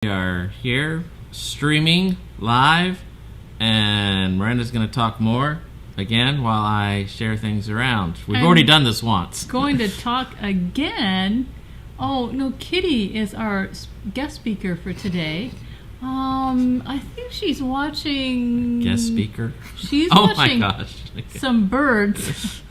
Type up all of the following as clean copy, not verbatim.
We are here streaming live, and Miranda's going to talk more again while I share things around. We've already done this once. Going to talk again. Oh, no, Kitty is our guest speaker for today. I think she's watching... Guest speaker? She's oh watching my gosh. some birds.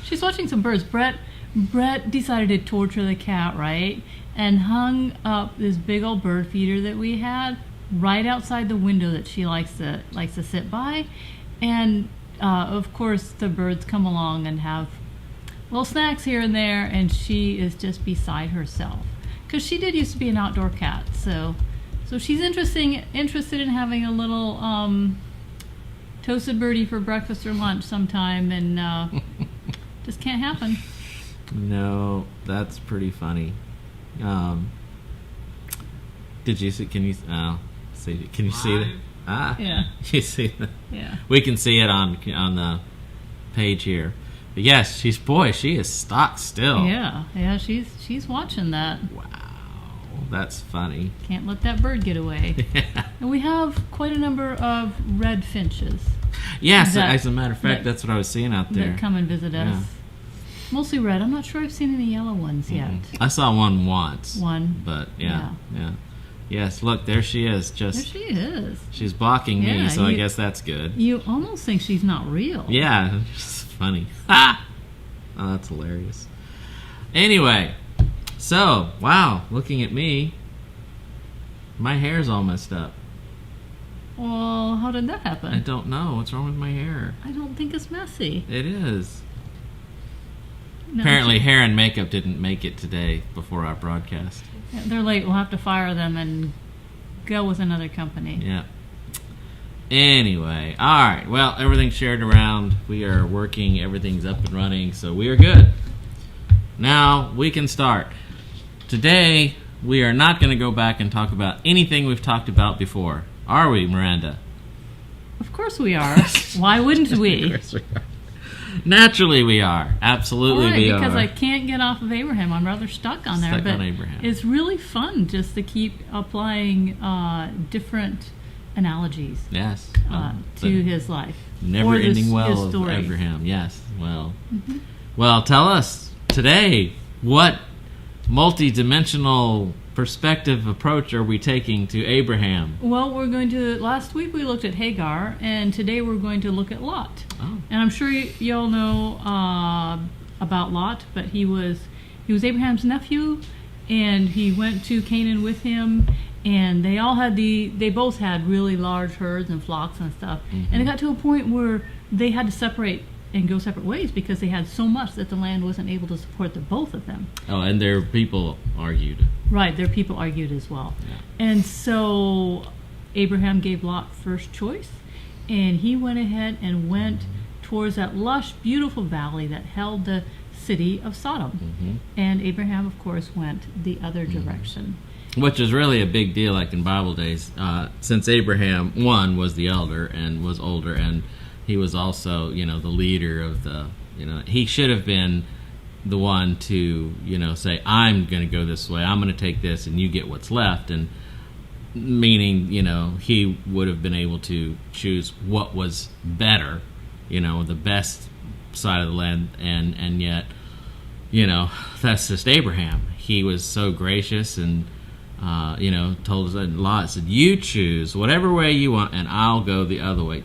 She's watching some birds. Brett decided to torture the cat, right? And hung up this big old bird feeder that we had right outside the window that she likes to sit by. And of course the birds come along and have little snacks here and there, and she is just beside herself because she did used to be an outdoor cat. So she's interested in having a little toasted birdie for breakfast or lunch sometime, and just can't happen. No, that's pretty funny. Did you see? Can you see? Can you see that? Ah, yeah. You see that? Yeah. We can see it on the page here. But yes, she is stock still. Yeah. She's watching that. Wow, that's funny. Can't let that bird get away. Yeah. And we have quite a number of red finches. Yes, as a matter of fact, that's what I was seeing out there. That come and visit us. Yeah. Mostly red. I'm not sure I've seen any yellow ones yet. I saw one once. But yeah. Yes, look, there she is. There she is. She's blocking me, so I guess that's good. You almost think she's not real. Yeah, it's funny. Ah! Oh, that's hilarious. Anyway, so, wow, looking at me, my hair's all messed up. Well, how did that happen? I don't know. What's wrong with my hair? I don't think it's messy. It is. No, Apparently, hair and makeup didn't make it today before our broadcast. Yeah, they're late. We'll have to fire them and go with another company. Yeah. Anyway, all right. Well, everything's shared around. We are working. Everything's up and running, so we are good. Now we can start. Today, we are not going to go back and talk about anything we've talked about before. Are we, Miranda? Of course we are. Why wouldn't we? Of course we are. Naturally we are. Absolutely we because are. I can't get off of Abraham. I'm rather stuck on there. Stuck but on Abraham. It's really fun just to keep applying different analogies to his life. Never-ending well his of story. Abraham. Yes. Well, well, tell us today, what multi-dimensional perspective approach are we taking to Abraham? Well, last week we looked at Hagar, and today we're going to look at Lot. Oh. And I'm sure you all know about Lot, but he was Abraham's nephew, and he went to Canaan with him, and they both had really large herds and flocks and stuff. Mm-hmm. And it got to a point where they had to separate and go separate ways because they had so much that the land wasn't able to support the both of them. Oh, and their people argued. Right, their people argued as well. Yeah. And so Abraham gave Lot first choice, and he went ahead and went towards that lush, beautiful valley that held the city of Sodom. Mm-hmm. And Abraham, of course, went the other direction. Which is really a big deal, like in Bible days, since Abraham, one, was the elder and was older, and he was also, the leader of the, he should have been the one to, say, I'm going to go this way, I'm going to take this, and you get what's left, and meaning, he would have been able to choose what was better, the best side of the land, and yet, that's just Abraham. He was so gracious and, told us, Lot said, you choose whatever way you want, and I'll go the other way,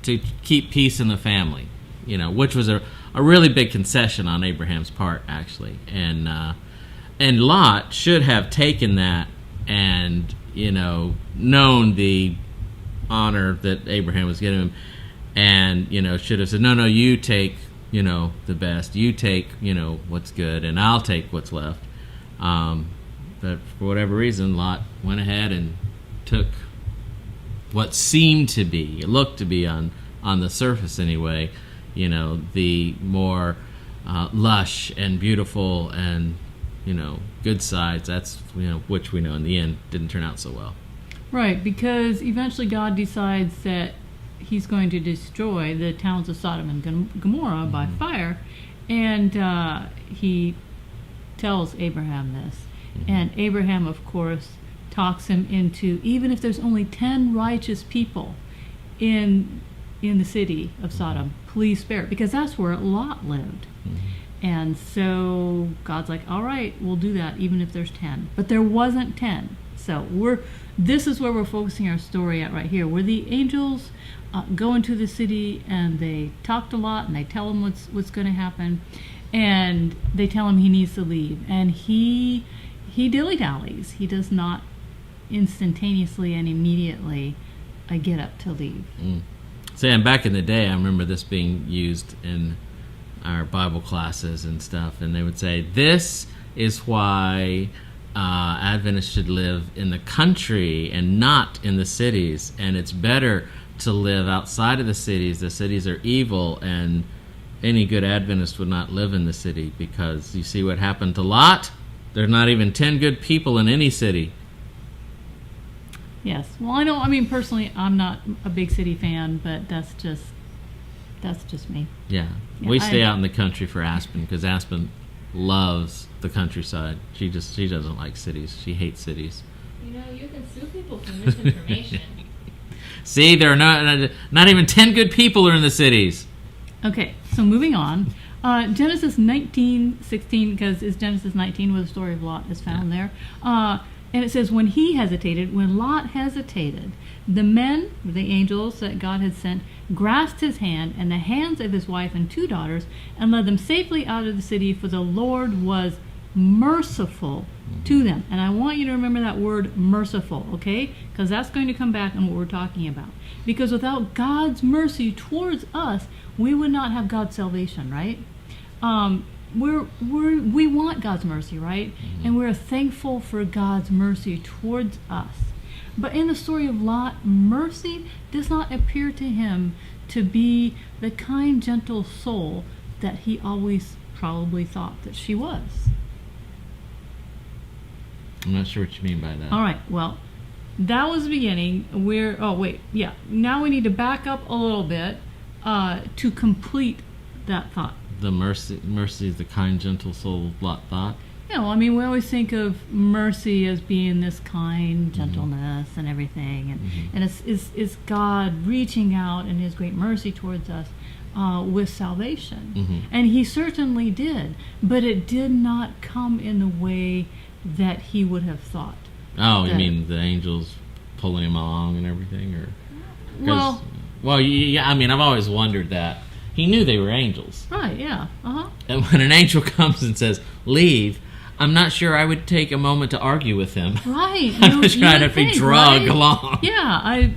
to keep peace in the family, which was a really big concession on Abraham's part, actually. And Lot should have taken that and, known the honor that Abraham was giving him, and, should have said, no, you take, the best. You take, what's good, and I'll take what's left. But for whatever reason, Lot went ahead and took what seemed to be, it looked to be on the surface anyway, the more lush and beautiful and, good sides. That's, which we know in the end didn't turn out so well. Right, because eventually God decides that he's going to destroy the towns of Sodom and Gomorrah by fire, and he tells Abraham this. And Abraham, of course, talks him into, even if there's only 10 righteous people in the city of Sodom, please spare it, because that's where Lot lived. And so God's like, all right, we'll do that even if there's 10. But there wasn't 10. So this is where we're focusing our story at right here, where the angels go into the city and they talk to Lot and they tell him what's going to happen, and they tell him he needs to leave, and he dilly-dallies. He does not instantaneously and immediately get up to leave. So, and back in the day, I remember this being used in our Bible classes and stuff, and they would say, this is why Adventists should live in the country and not in the cities, and it's better to live outside of the cities. The cities are evil, and any good Adventist would not live in the city, because you see what happened to Lot? There's not even 10 good people in any city. Yes. Well, I mean, personally, I'm not a big city fan, but that's just me. Yeah. We stay out in the country for Aspen, because Aspen loves the countryside. She doesn't like cities. She hates cities. You can sue people for misinformation. See, there are not even 10 good people are in the cities. Okay, so moving on. Genesis 19:16, because it's Genesis 19 where the story of Lot is found there. And it says, when Lot hesitated, the men, the angels that God had sent, grasped his hand and the hands of his wife and 2 daughters and led them safely out of the city, for the Lord was merciful to them. And I want you to remember that word merciful, okay? Because that's going to come back in what we're talking about. Because without God's mercy towards us, we would not have God's salvation, right? We want God's mercy, right? And we're thankful for God's mercy towards us. But in the story of Lot, mercy does not appear to him to be the kind, gentle soul that he always probably thought that she was. I'm not sure what you mean by that. All right, well, that was the beginning. Now we need to back up a little bit to complete that thought. The mercy is the kind, gentle soul Lot thought. I mean, we always think of mercy as being this kind gentleness and everything, and it's God reaching out in his great mercy towards us with salvation. And he certainly did, but it did not come in the way that he would have thought. Oh, you mean the angels pulling him along and everything? I mean, I've always wondered that. He knew they were angels. Right, yeah. And when an angel comes and says, leave, I'm not sure I would take a moment to argue with him. Right. I was trying to be dragged along. Yeah, I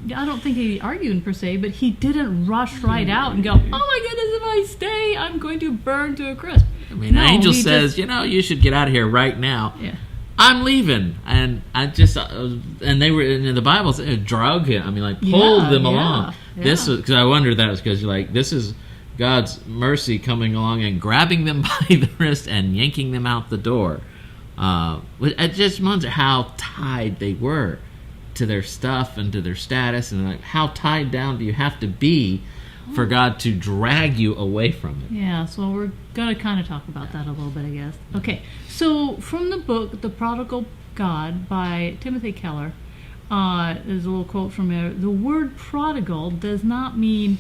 don't think he argued per se, but he didn't rush right out and go, oh my goodness, if I stay, I'm going to burn to a crisp. I mean, the angel says, you should get out of here right now. Yeah. I'm leaving. And I just, and they were, in the Bible, drug him. I mean, like, pulled them along. Yeah. This was, because I wondered that was because you're like, this is God's mercy coming along and grabbing them by the wrist and yanking them out the door. It just wonder how tied they were to their stuff and to their status, and like, how tied down do you have to be for God to drag you away from it? Yeah, so we're going to kind of talk about that a little bit, I guess. Okay, so from the book, The Prodigal God by Timothy Keller, there's a little quote from there. The word prodigal does not mean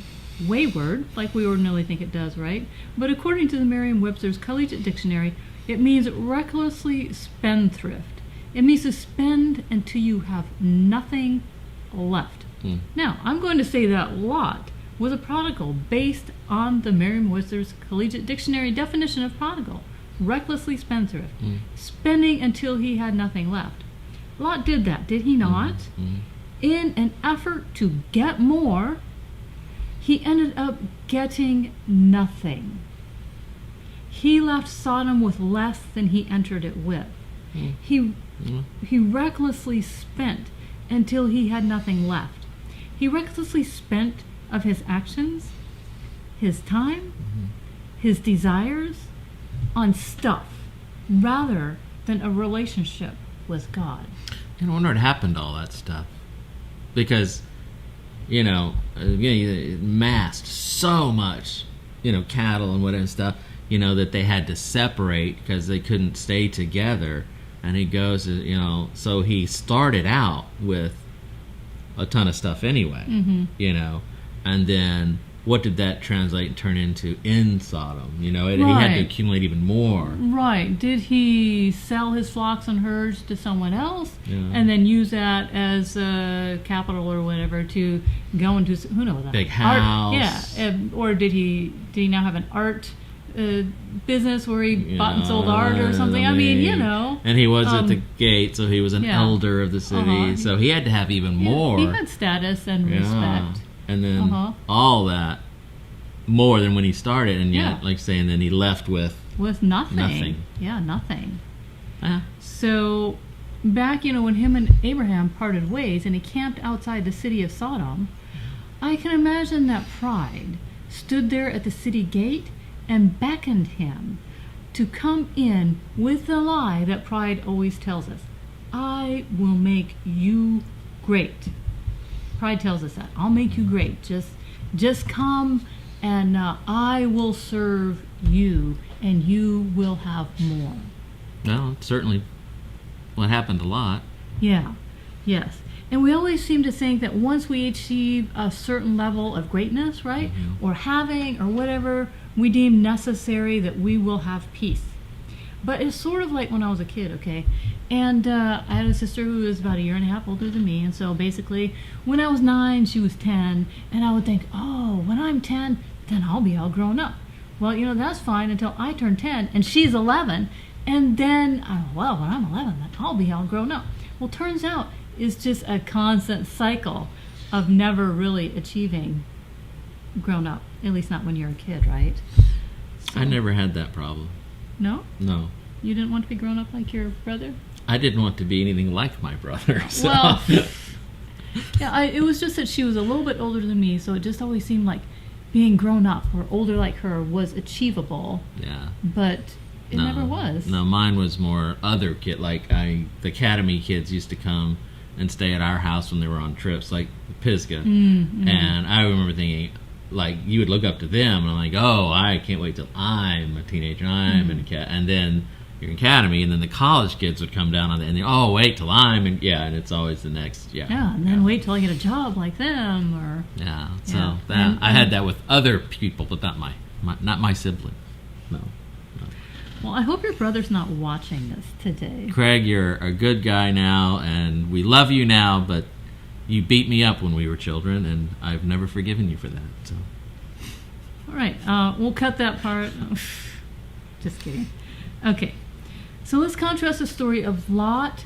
wayward, like we ordinarily think it does, right? But according to the Merriam-Webster's Collegiate Dictionary, it means recklessly spendthrift. It means to spend until you have nothing left. Now, I'm going to say that Lot was a prodigal based on the Merriam-Webster's Collegiate Dictionary definition of prodigal. Recklessly spendthrift. Spending until he had nothing left. Lot did that, did he not? In an effort to get more, he ended up getting nothing. He left Sodom with less than he entered it with. He recklessly spent until he had nothing left. He recklessly spent of his actions, his time, his desires on stuff rather than a relationship with God. I wonder what happened to all that stuff. Because, massed so much, cattle and whatever stuff, that they had to separate because they couldn't stay together. And he goes, so he started out with a ton of stuff anyway, and then what did that translate and turn into in Sodom? He had to accumulate even more. Right. Did he sell his flocks and herds to someone else and then use that as capital or whatever to go into, who knows, big house? Yeah. Or did he now have an art business where he bought and sold art or something? I mean, And he was at the gate, so he was an elder of the city. So he had to have even more. He had status and respect. And then all that, more than when he started, and yet, like saying, then he left with nothing. Nothing. Yeah, nothing. So back, when him and Abraham parted ways and he camped outside the city of Sodom, I can imagine that pride stood there at the city gate and beckoned him to come in with the lie that pride always tells us. I will make you great. Pride tells us that. I'll make you great. Just come and I will serve you and you will have more. Well, certainly what happened a lot. Yeah. Yes. And we always seem to think that once we achieve a certain level of greatness, right, or having or whatever we deem necessary, that we will have peace. But it's sort of like when I was a kid, okay? And I had a sister who was about 1.5 years older than me. And so basically, when I was 9, she was 10. And I would think, oh, when I'm 10, then I'll be all grown up. Well, that's fine until I turn 10 and she's 11. And then, when I'm 11, then I'll be all grown up. Well, turns out it's just a constant cycle of never really achieving grown up. At least not when you're a kid, right? So, I never had that problem. No? No. You didn't want to be grown up like your brother? I didn't want to be anything like my brother. So. Well, it was just that she was a little bit older than me, so it just always seemed like being grown up or older like her was achievable. Yeah. But it never was. No, mine was more other kid. Like the academy kids used to come and stay at our house when they were on trips, like Pisgah. And I remember thinking, like, you would look up to them, and I'm like, oh, I can't wait till I'm a teenager, and then you're in academy, and then the college kids would come down on it, and they wait till I'm, and it's always the next, and then wait till I get a job like them, or so that I had that with other people, but not my sibling. No. Well, I hope your brother's not watching this today. Craig, you're a good guy now, and we love you now, but you beat me up when we were children, and I've never forgiven you for that. So, all right, we'll cut that part. Just kidding. Okay, so let's contrast the story of Lot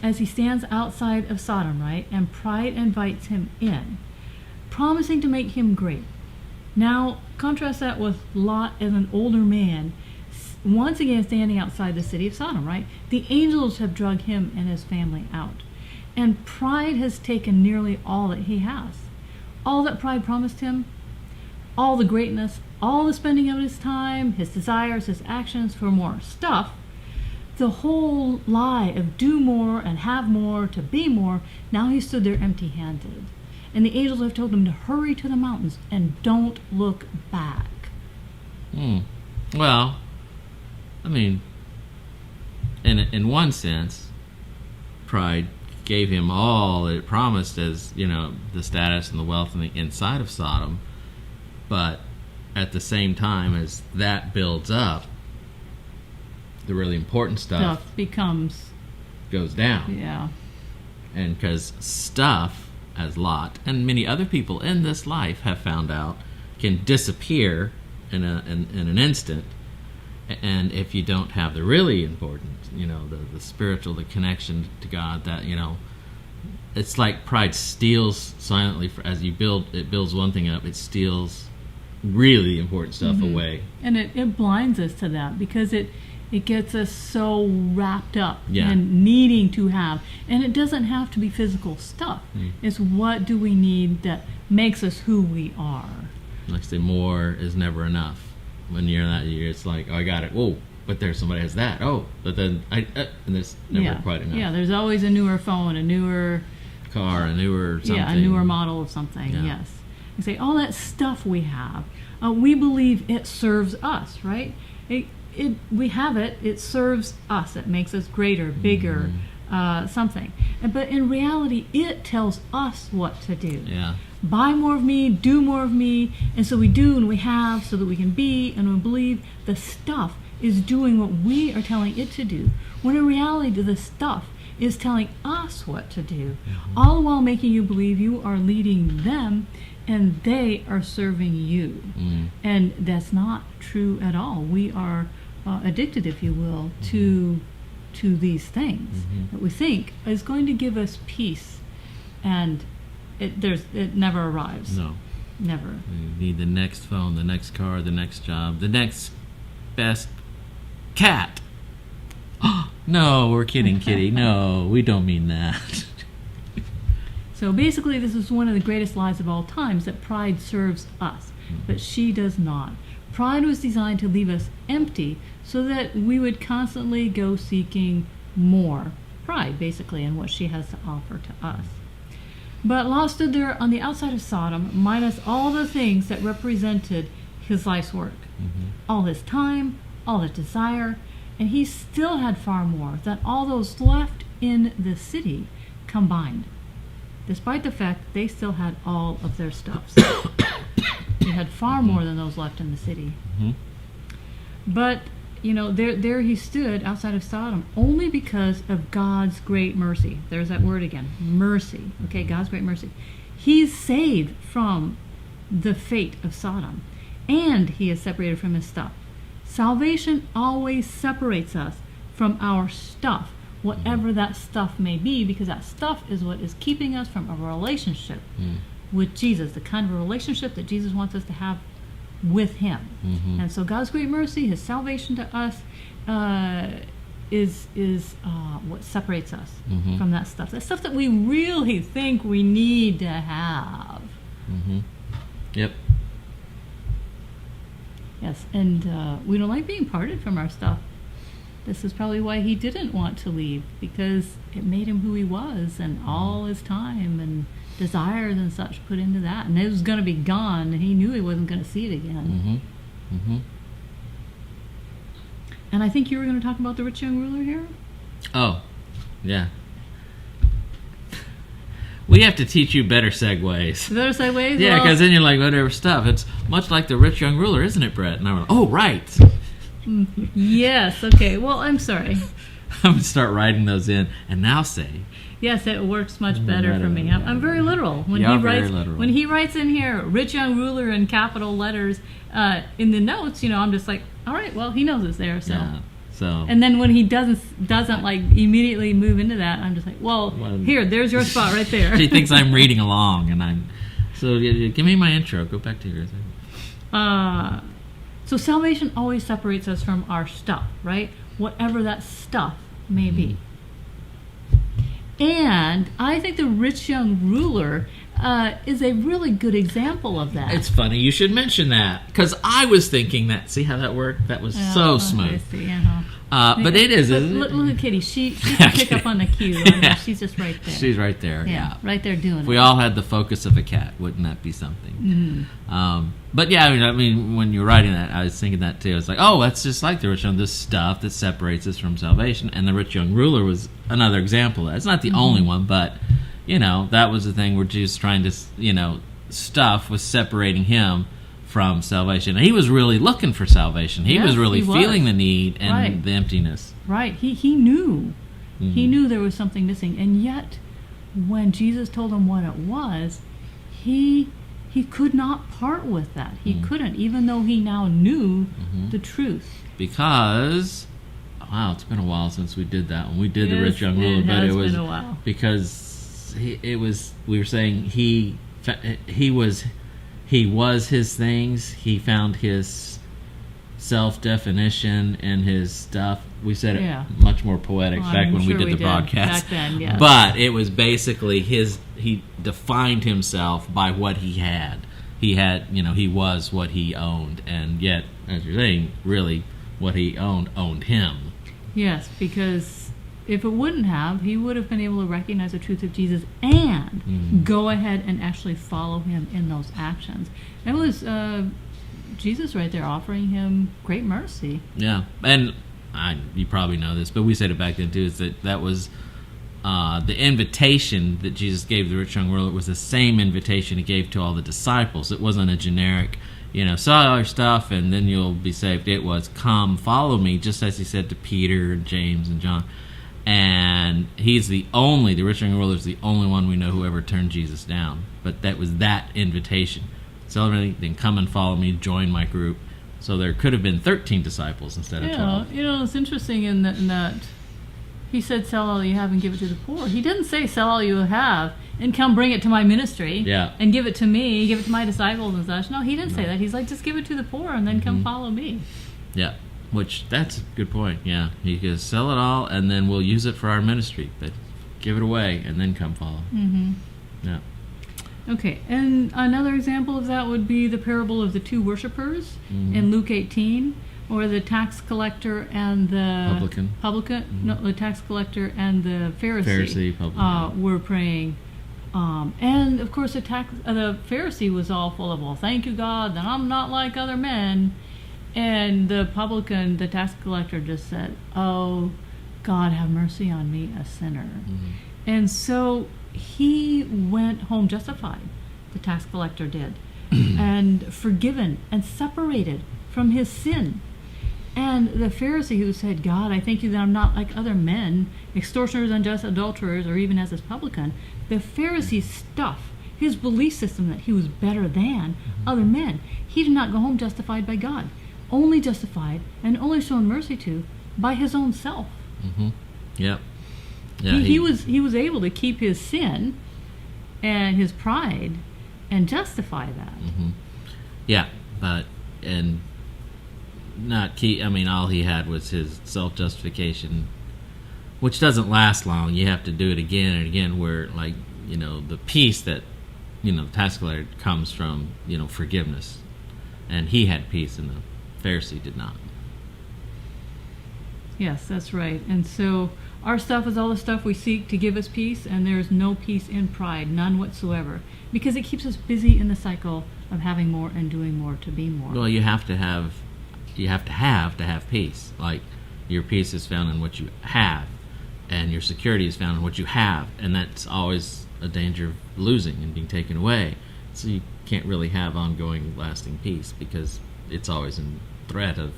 as he stands outside of Sodom, right? And pride invites him in, promising to make him great. Now, contrast that with Lot as an older man, once again standing outside the city of Sodom, right? The angels have dragged him and his family out. And pride has taken nearly all that he has. All that pride promised him, all the greatness, all the spending of his time, his desires, his actions for more stuff, the whole lie of do more and have more to be more, now he stood there empty-handed. And the angels have told him to hurry to the mountains and don't look back. Well, I mean, in one sense, pride gave him all that it promised as, the status and the wealth and the inside of Sodom. But at the same time, as that builds up, the really important stuff goes down. Yeah. And because stuff, as Lot and many other people in this life have found out, can disappear in an instant. And if you don't have the really important, the spiritual, the connection to God, that, it's like pride steals silently as you build. It builds one thing up, it steals really important stuff away. And it blinds us to that because it gets us so wrapped up in needing to have. And it doesn't have to be physical stuff. It's what do we need that makes us who we are. Like I say, more is never enough. When you're in that year, it's like, oh, I got it. Whoa, but there's somebody has that. Oh, but then and there's never quite enough. Yeah, there's always a newer phone, a newer car, a newer something. Yeah, a newer model of something. Yeah. Yes, you say all that stuff we have. We believe it serves us, right? we have it. It serves us. It makes us greater, bigger, something. But in reality, it tells us what to do. Yeah. Buy more of me, do more of me, and so we do and we have so that we can be and we believe the stuff is doing what we are telling it to do. When in reality, the stuff is telling us what to do, all the while making you believe you are leading them and they are serving you. And that's not true at all. We are addicted, if you will, to these things that we think is going to give us peace, and it never arrives. No. Never. You need the next phone, the next car, the next job, the next best cat. No, we're kidding, Kitty. No, we don't mean that. So basically, this is one of the greatest lies of all times, that pride serves us, but she does not. Pride was designed to leave us empty so that we would constantly go seeking more. Pride, basically, in what she has to offer to us. But Lot stood there on the outside of Sodom, minus all the things that represented his life's work. All his time, all his desire, and he still had far more than all those left in the city combined, despite the fact that they still had all of their stuff. He had far more than those left in the city. But, there he stood outside of Sodom only because of God's great mercy. There's that word again, mercy. Okay, God's great mercy. He's saved from the fate of Sodom, and he is separated from his stuff. Salvation always separates us from our stuff, whatever that stuff may be, because that stuff is what is keeping us from a relationship with Jesus, the kind of a relationship that Jesus wants us to have with him. And so God's great mercy, his salvation to us, is what separates us from that stuff that we really think we need to have. Yep. Yes, and we don't like being parted from our stuff. This is probably why he didn't want to leave, because it made him who he was, and all his time and desires and such put into that. And it was going to be gone, and he knew he wasn't going to see it again. And I think you were going to talk about the rich young ruler here? Oh, yeah. We have to teach you better segues. Better segues? Yeah, because then you're like, whatever stuff. It's much like the rich young ruler, isn't it, Brett? And I went, oh, right. Yes, okay. Well, I'm sorry. I'm going to start writing those in and now say. Yes, it works much better for me. I'm very literal. When he writes in here, rich young ruler in capital letters in the notes, I'm just like, all right, well, he knows it's there, so. Yeah. So. And then when he doesn't like immediately move into that, I'm just like, well, there's your spot right there. She thinks I'm reading along, and so give me my intro. Go back to yours. So salvation always separates us from our stuff, right? Whatever that stuff may be. And I think the rich young ruler is a really good example of that. It's funny you should mention that, because I was thinking that. See how that worked? That was so smooth. I see, but it is, isn't it? Look at Kitty. She can pick up on the cue. I mean, she's just right there. She's right there. Yeah. Right there doing it. If we all had the focus of a cat, wouldn't that be something? But yeah, I mean, when you were writing that, I was thinking that too. It's like, oh, that's just like the rich young, this stuff that separates us from salvation. And the rich young ruler was another example of that. It's not the only one, but that was the thing where Jesus trying to, stuff was separating him from salvation. And he was really looking for salvation. He was really feeling the need and the emptiness. Right. He knew. He knew there was something missing. And yet, when Jesus told him what it was, he could not part with that. He couldn't, even though he now knew the truth. Because, wow, it's been a while since we did that one. We did the rich young ruler, but it was been a while. Because we were saying he was his things. He found his self-definition and his stuff. We said it much more poetic back when we did the broadcast. Back then, yes. But it was basically he defined himself by what he had. He had, he was what he owned. And yet, as you're saying, really what he owned him. Yes, because if it wouldn't have, he would have been able to recognize the truth of Jesus and go ahead and actually follow him in those actions. It was Jesus right there offering him great mercy. Yeah, and you probably know this, but we said it back then too, is that was the invitation that Jesus gave the rich young ruler was the same invitation he gave to all the disciples. It wasn't a generic, sell all your stuff and then you'll be saved. It was, come, follow me, just as he said to Peter and James and John. And he's the rich young ruler is the only one we know who ever turned Jesus down. But that was that invitation. Sell everything, then come and follow me, join my group. So there could have been 13 disciples instead of 12. It's interesting in that he said, sell all you have and give it to the poor. He didn't say, sell all you have and come bring it to my ministry and give it to me, give it to my disciples and such. No, he didn't say that. He's like, just give it to the poor and then come follow me. Yeah, that's a good point. Yeah, he goes, sell it all and then we'll use it for our ministry. But give it away and then come follow. Mm-hmm. Yeah. Okay, and another example of that would be the parable of the two worshipers in Luke 18, or the tax collector and the publican. No, the tax collector and the Pharisee were praying, and of course the Pharisee was all full of, well, thank you God that I'm not like other men, and the publican, the tax collector, just said, oh God, have mercy on me, a sinner. And so he went home justified, the tax collector did, and forgiven and separated from his sin. And the Pharisee who said, God, I thank you that I'm not like other men, extortioners, unjust, adulterers, or even as this publican, the Pharisee's stuff, his belief system that he was better than other men, he did not go home justified by God, only justified and only shown mercy to by his own self. Yeah. He was able to keep his sin and his pride and justify that. Yeah, but not key. I mean, all he had was his self-justification, which doesn't last long. You have to do it again and again. Where, like, the peace that the tax collector comes from, forgiveness, and he had peace, and the Pharisee did not. Yes, that's right. And so our stuff is all the stuff we seek to give us peace, and there's no peace in pride, none whatsoever, because it keeps us busy in the cycle of having more and doing more to be more. Well, you have to have peace. Like, your peace is found in what you have, and your security is found in what you have, and that's always a danger of losing and being taken away. So you can't really have ongoing, lasting peace because it's always in threat of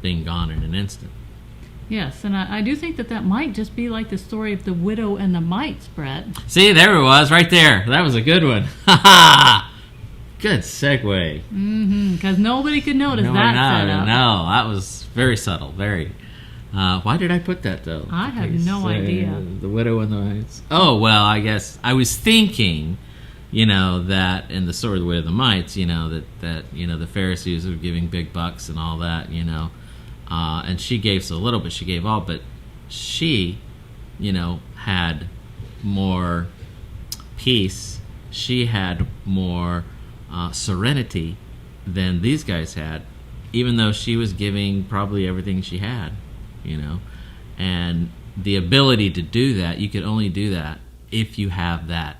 being gone in an instant. Yes, and I do think that might just be like the story of the widow and the mites, Brett. See, there it was, right there. That was a good one. Ha ha! Good segue. Because nobody could notice that setup. No, that was very subtle. Very. Why did I put that, though? I have no idea. The widow and the mites. Oh, well, I guess I was thinking, that in the story of the widow and the mites, that the Pharisees were giving big bucks and all that, and she gave so little, but she gave all. But she, had more peace. She had more serenity than these guys had, even though she was giving probably everything she had, And the ability to do that, you could only do that if you have that,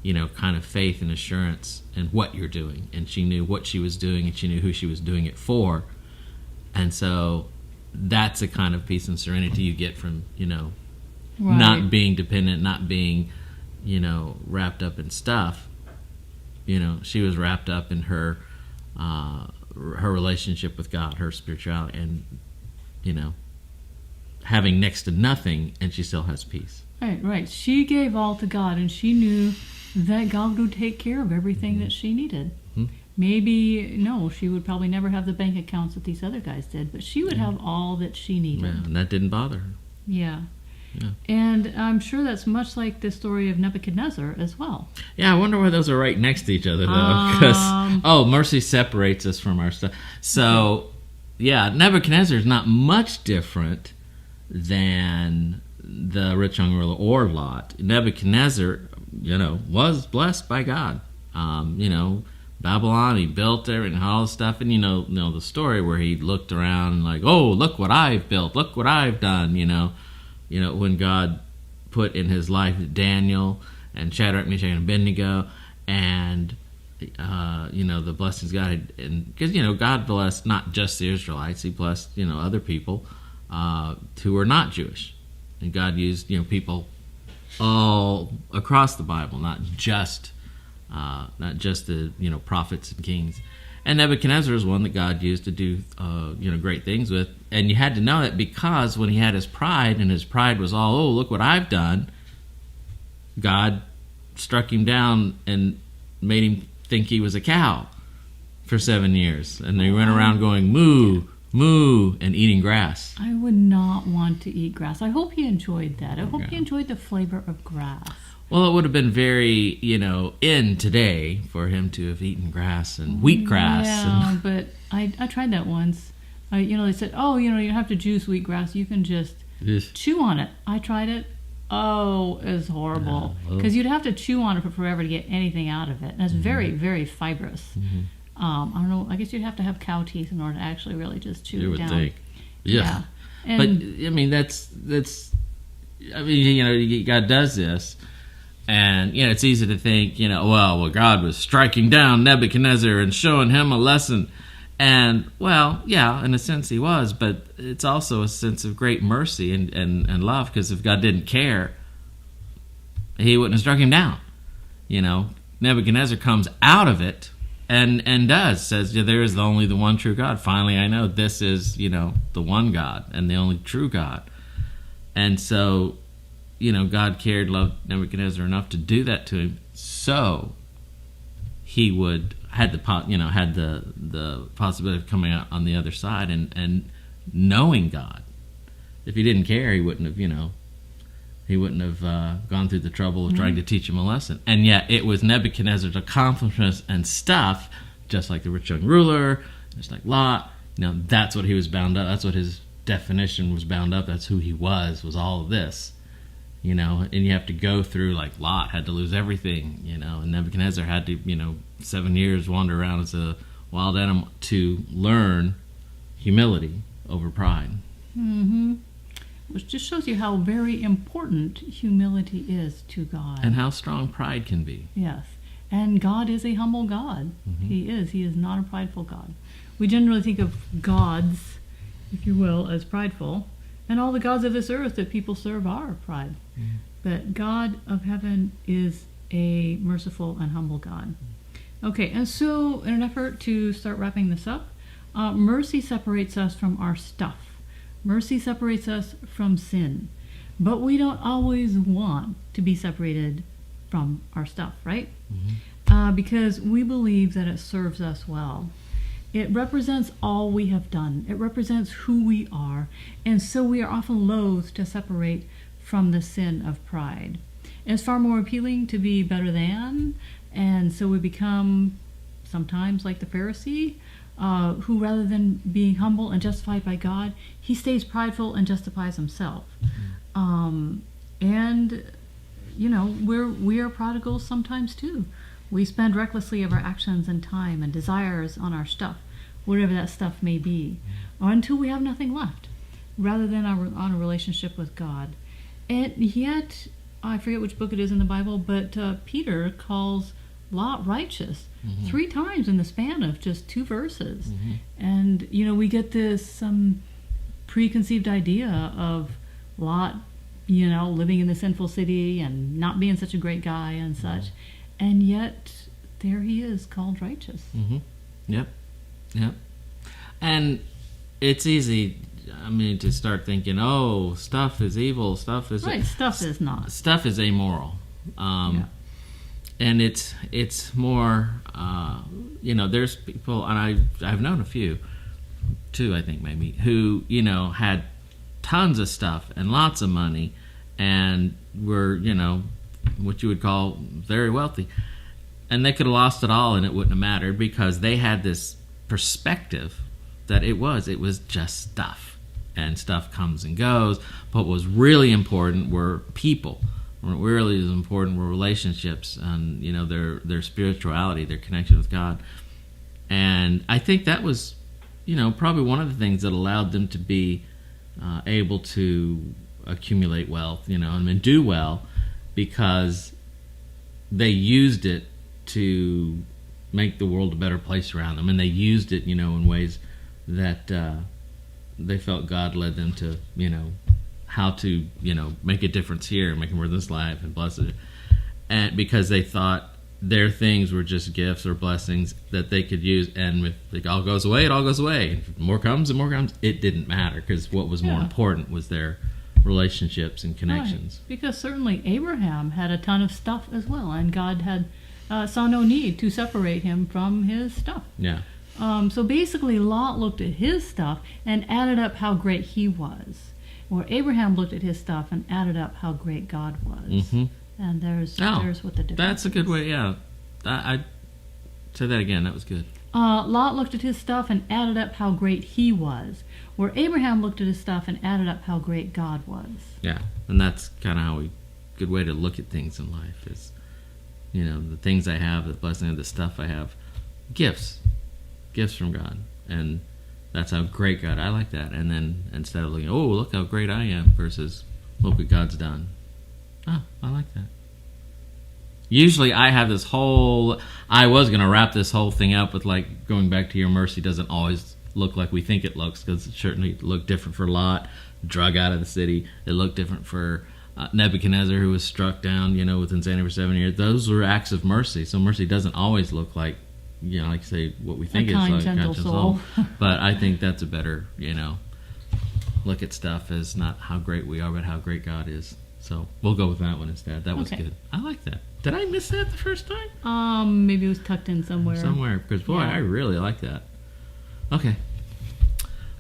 kind of faith and assurance in what you're doing. And she knew what she was doing, and she knew who she was doing it for. And so that's a kind of peace and serenity you get from, not being dependent, not being, wrapped up in stuff. She was wrapped up in her relationship with God, her spirituality, and, having next to nothing, and she still has peace. Right. She gave all to God, and she knew that God would take care of everything that she needed. Maybe, she would probably never have the bank accounts that these other guys did, but she would have all that she needed. Yeah, and that didn't bother her. Yeah. And I'm sure that's much like the story of Nebuchadnezzar as well. Yeah, I wonder why those are right next to each other, though. Because, mercy separates us from our stuff. So, Nebuchadnezzar is not much different than the rich young ruler or Lot. Nebuchadnezzar, was blessed by God. Babylon, he built there and all this stuff, and the story where he looked around and like, oh, look what I've built, look what I've done, when God put in his life Daniel and Shadrach, Meshach, and Abednego, and the blessings God had, and because God blessed not just the Israelites, He blessed other people who were not Jewish, and God used people all across the Bible, not just the prophets and kings. And Nebuchadnezzar is one that God used to do great things with, and you had to know that because when he had his pride, and his pride was all, oh, look what I've done, God struck him down and made him think he was a cow for 7 years, and he went around going moo, moo, and eating grass. I would not want to eat grass. I hope he enjoyed that. I hope he enjoyed the flavor of grass. Well, it would have been very, in today for him to have eaten grass and wheatgrass. Yeah, but I tried that once. They said, oh, you don't have to juice wheatgrass. You can just chew on it. I tried it. Oh, it's horrible. Because you'd have to chew on it for forever to get anything out of it. And it's very, very fibrous. Mm-hmm. I don't know. I guess you'd have to have cow teeth in order to actually really just chew it down. You would think. Yeah. But, God does this. And, it's easy to think, well, God was striking down Nebuchadnezzar and showing him a lesson. And, well, yeah, in a sense he was, but it's also a sense of great mercy and love, because if God didn't care, he wouldn't have struck him down. Nebuchadnezzar comes out of it and says, there is only the one true God. Finally, I know this is, the one God and the only true God. And so, God loved Nebuchadnezzar enough to do that to him, so he had the possibility of coming out on the other side and knowing God. If he didn't care, he wouldn't have gone through the trouble of trying to teach him a lesson. And yet, it was Nebuchadnezzar's accomplishments and stuff, just like the rich young ruler, just like Lot. That's what he was bound up. That's what his definition was bound up. That's who he was all of this. And you have to go through, like Lot had to lose everything, and Nebuchadnezzar had to, 7 years wander around as a wild animal to learn humility over pride. Mm-hmm. Which just shows you how very important humility is to God. And how strong pride can be. Yes. And God is a humble God. Mm-hmm. He is. He is not a prideful God. We generally think of gods, if you will, as prideful. And all the gods of this earth that people serve are pride. Mm-hmm. But God of heaven is a merciful and humble God. Okay, and so in an effort to start wrapping this up, mercy separates us from our stuff. Mercy separates us from sin. But we don't always want to be separated from our stuff, right? Mm-hmm. Because we believe that it serves us well. It represents all we have done. It represents who we are. And so we are often loath to separate from the sin of pride. It's far more appealing to be better than, and so we become sometimes like the Pharisee, who rather than being humble and justified by God, he stays prideful and justifies himself. Mm-hmm. We are prodigals sometimes too. We spend recklessly of our actions and time and desires on our stuff, whatever that stuff may be, until we have nothing left, rather than on a relationship with God. And yet, I forget which book it is in the Bible, but Peter calls Lot righteous 3 times in the span of just 2 verses. Mm-hmm. And, we get this preconceived idea of Lot, living in the sinful city and not being such a great guy and such. And yet, there he is, called righteous. Mm-hmm. Yep. And it's easy, to start thinking, oh, stuff is evil, stuff is... Right, stuff is not. Stuff is amoral. And it's more, there's people, and I've known a few, 2 I think maybe, who, had tons of stuff and lots of money and were, what you would call very wealthy, and they could have lost it all and it wouldn't have mattered, because they had this perspective that it was just stuff, and stuff comes and goes. But what was really important were people. What really was important were relationships and their spirituality, their connection with God. And I think that was probably one of the things that allowed them to be able to accumulate wealth, and do well, because they used it to make the world a better place around them, and they used it, in ways that they felt God led them to, how to, make a difference here, make a more in this life, and bless it, and because they thought their things were just gifts or blessings that they could use, and if it all goes away, it all goes away. If more comes and more comes, it didn't matter, because what was more important was their relationships and connections. Right. Because certainly Abraham had a ton of stuff as well, and God had saw no need to separate him from his stuff. Yeah. So basically, Lot looked at his stuff and added up how great he was, or Abraham looked at his stuff and added up how great God was. Mm-hmm. And there's what the difference That's a good is. way, yeah. I'd say that again. That was good. Lot looked at his stuff and added up how great he was, where Abraham looked at his stuff and added up how great God was. Yeah, and that's kind of good way to look at things in life is, the things I have, the blessing, the stuff I have, gifts from God, and that's how great God. I like that. And then instead of looking, oh, look how great I am, versus look what God's done. Oh, I like that. Usually I have this whole, I was going to wrap this whole thing up with like going back to your mercy doesn't always look like we think it looks, because it certainly looked different for Lot, drug out of the city. It looked different for Nebuchadnezzar, who was struck down, with insanity for 7 years. Those were acts of mercy. So mercy doesn't always look like, like say what we think a it's kind, like. gentle soul. But I think that's a better, look at stuff as not how great we are, but how great God is. So we'll go with that one instead. That was good. I like that. Did I miss that the first time? Maybe it was tucked in somewhere. Because boy, I really like that. Okay,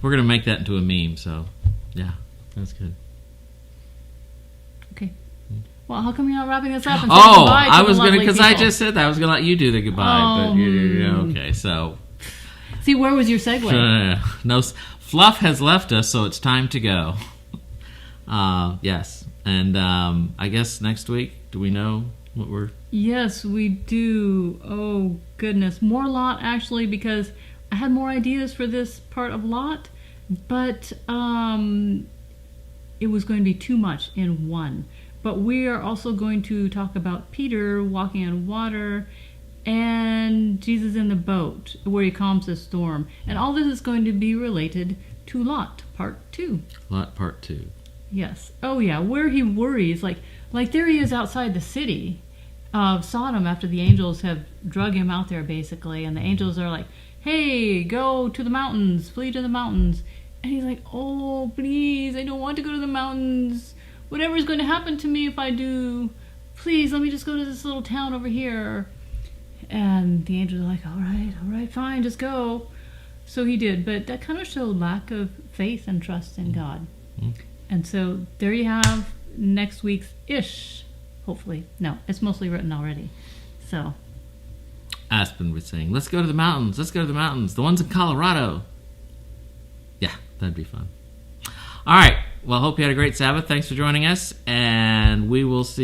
we're gonna make that into a meme. So, yeah, that's good. Okay. Well, how come you're not wrapping this up? And saying goodbye to I was the gonna, lovely because I people? just said that I was gonna let you do the goodbye. But okay, so. See, where was your segue? No, Fluff has left us, so it's time to go. Yes, and I guess next week, do we know what we're... Yes, we do. Oh, goodness. More Lot, actually, because I had more ideas for this part of Lot, but it was going to be too much in one. But we are also going to talk about Peter walking on water and Jesus in the boat, where he calms the storm. And all this is going to be related to Lot, part 2. Lot, part 2. Yes. Oh, yeah, where he worries. Like there he is outside the city of Sodom after the angels have drug him out there, basically. And the angels are like, hey, go to the mountains, flee to the mountains. And he's like, oh, please, I don't want to go to the mountains. Whatever's going to happen to me if I do, please, let me just go to this little town over here. And the angels are like, all right, fine, just go. So he did, but that kind of showed lack of faith and trust in God. Mm-hmm. And so there you have next week's ish, hopefully. No, it's mostly written already. So Aspen was saying, let's go to the mountains, the ones in Colorado. Yeah, that'd be fun. All right, well, hope you had a great Sabbath. Thanks for joining us, and we will see